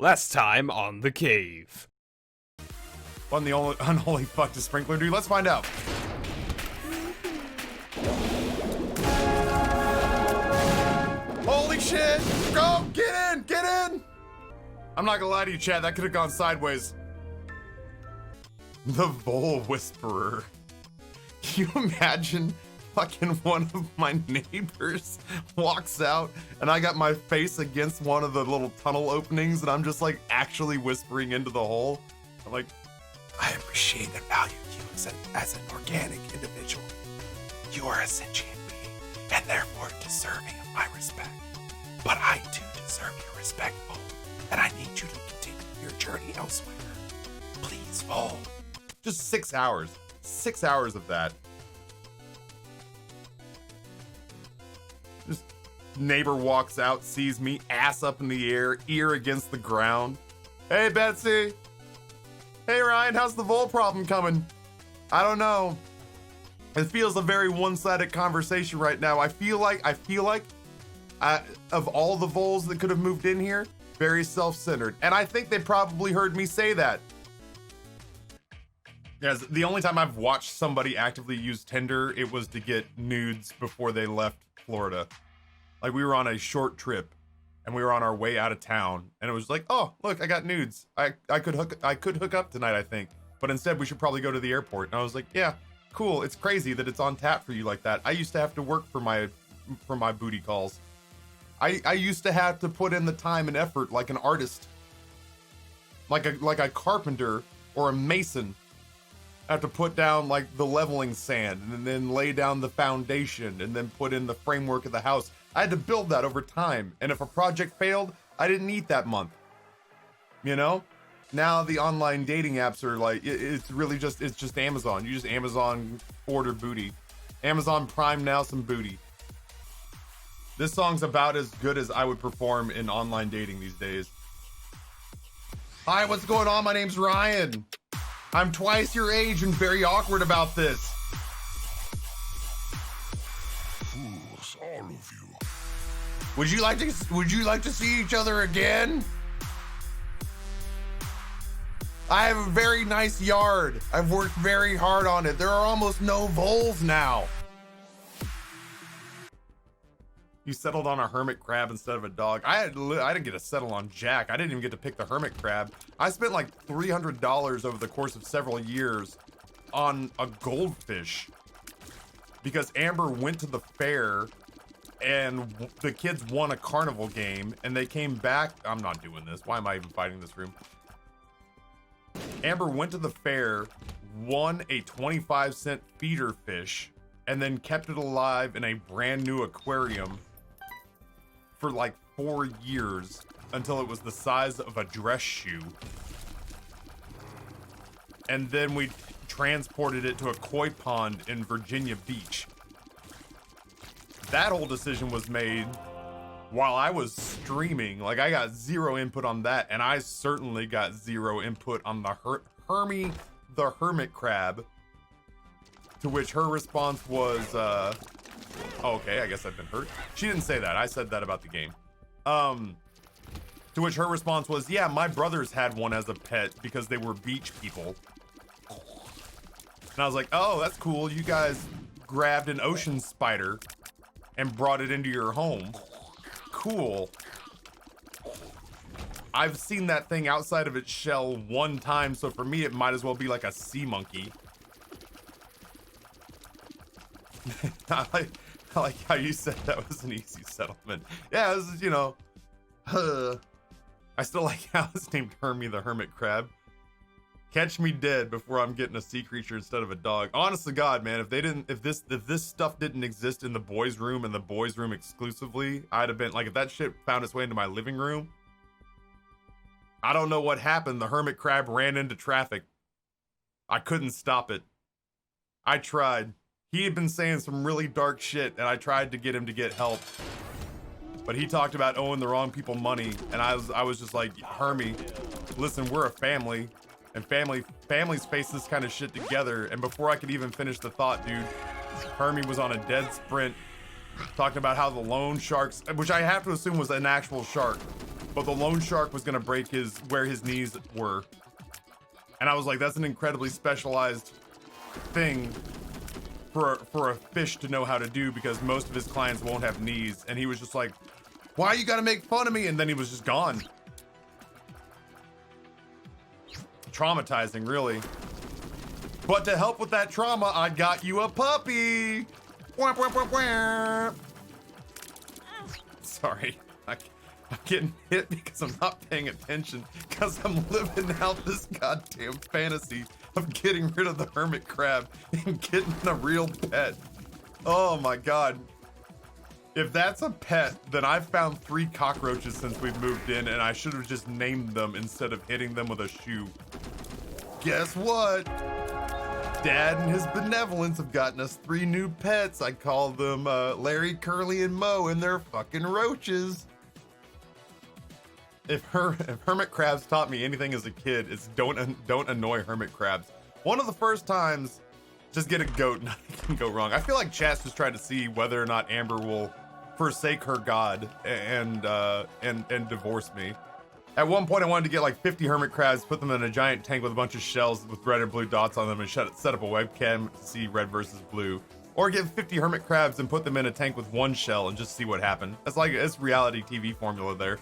Last time on the cave. Wasn't the only unholy fuck to sprinkler dude? Let's find out. Holy shit! Go! Get in! Get in! I'm not gonna lie to you, Chad. That could have gone sideways. The Vole Whisperer. Can you imagine fucking one of my neighbors walks out and I got my face against one of the little tunnel openings and I'm just like actually whispering into the hole? I'm like, I appreciate and value you as an organic individual. You are a sentient being and therefore deserving of my respect. But I too deserve your respect, Vole, and I need you to continue your journey elsewhere. Please, Vole. Just 6 hours. 6 hours of that. Just neighbor walks out, sees me, ass up in the air, ear against the ground. Hey, Betsy. Hey, Ryan, how's the Vole problem coming? I don't know. It feels a very one-sided conversation right now. I feel like of all the Voles that could have moved in here, very self-centered. And I think they probably heard me say that. Yes, the only time I've watched somebody actively use Tinder, it was to get nudes before they left Florida. Like we were on a short trip and we were on our way out of town and it was like, oh, look, I got nudes. I could hook up tonight, I think. But instead we should probably go to the airport. And I was like, yeah, cool. It's crazy that it's on tap for you like that. I used to have to work for my booty calls. I used to have to put in the time and effort like an artist. Like a carpenter or a mason. I have to put down like the leveling sand and then lay down the foundation and then put in the framework of the house. I had to build that over time. And if a project failed, I didn't eat that month. You know? Now the online dating apps are like, it's just Amazon. You just Amazon order booty. Amazon Prime now some booty. This song's about as good as I would perform in online dating these days. Hi, what's going on? My name's Ryan. I'm twice your age and very awkward about this. Fools, all of you. Would you like to see each other again? I have a very nice yard. I've worked very hard on it. There are almost no voles now. You settled on a hermit crab instead of a dog. I didn't get to settle on Jack. I didn't even get to pick the hermit crab. I spent like $300 over the course of several years on a goldfish because Amber went to the fair and the kids won a carnival game and they came back. I'm not doing this. Why am I even fighting this room? Amber went to the fair, won a 25-cent feeder fish, and then kept it alive in a brand new aquarium for like 4 years until it was the size of a dress shoe. And then we transported it to a koi pond in Virginia Beach. That whole decision was made while I was streaming. Like I got zero input on that, and I certainly got zero input on the Hermie the hermit crab. To which her response was, oh, okay, I guess I've been hurt. She didn't say that. I said that about the game. To which her response was, yeah, my brothers had one as a pet because they were beach people. And I was like, oh, that's cool. You guys grabbed an ocean spider and brought it into your home. Cool. I've seen that thing outside of its shell one time, so for me, it might as well be like a sea monkey. I like how you said that was an easy settlement. Yeah, it was, you know, I still like how it's named Hermie the hermit crab. Catch me dead before I'm getting a sea creature instead of a dog. Honest to God, man, if this stuff didn't exist in the boys' room and the boys' room exclusively, I'd have been like, if that shit found its way into my living room, I don't know what happened. The hermit crab ran into traffic. I couldn't stop it. I tried. He had been saying some really dark shit, and I tried to get him to get help. But he talked about owing the wrong people money, and I was just like, Hermie, listen, we're a family, and families face this kind of shit together. And before I could even finish the thought, dude, Hermie was on a dead sprint, talking about how the loan sharks, which I have to assume was an actual shark, but the loan shark was gonna break where his knees were. And I was like, that's an incredibly specialized thing for a fish to know how to do, because most of his clients won't have knees. And he was just like, why you gotta make fun of me? And then he was just gone. Traumatizing, really. But to help with that trauma, I got you a puppy. Wah, wah, wah, wah. Sorry, I'm getting hit because I'm not paying attention, because I'm living out this goddamn fantasy of getting rid of the hermit crab and getting a real pet. Oh my god. If that's a pet, then I've found 3 cockroaches since we've moved in, and I should have just named them instead of hitting them with a shoe. Guess what? Dad and his benevolence have gotten us 3 new pets. I call them Larry, Curly, and Mo, and they're fucking roaches. If hermit crabs taught me anything as a kid, it's don't annoy hermit crabs. One of the first times, just get a goat, nothing can go wrong. I feel like Chat's just trying to see whether or not Amber will forsake her god and divorce me. At one point, I wanted to get like 50 hermit crabs, put them in a giant tank with a bunch of shells with red and blue dots on them, and set up a webcam to see red versus blue. Or get 50 hermit crabs and put them in a tank with 1 shell and just see what happened. That's reality TV formula there.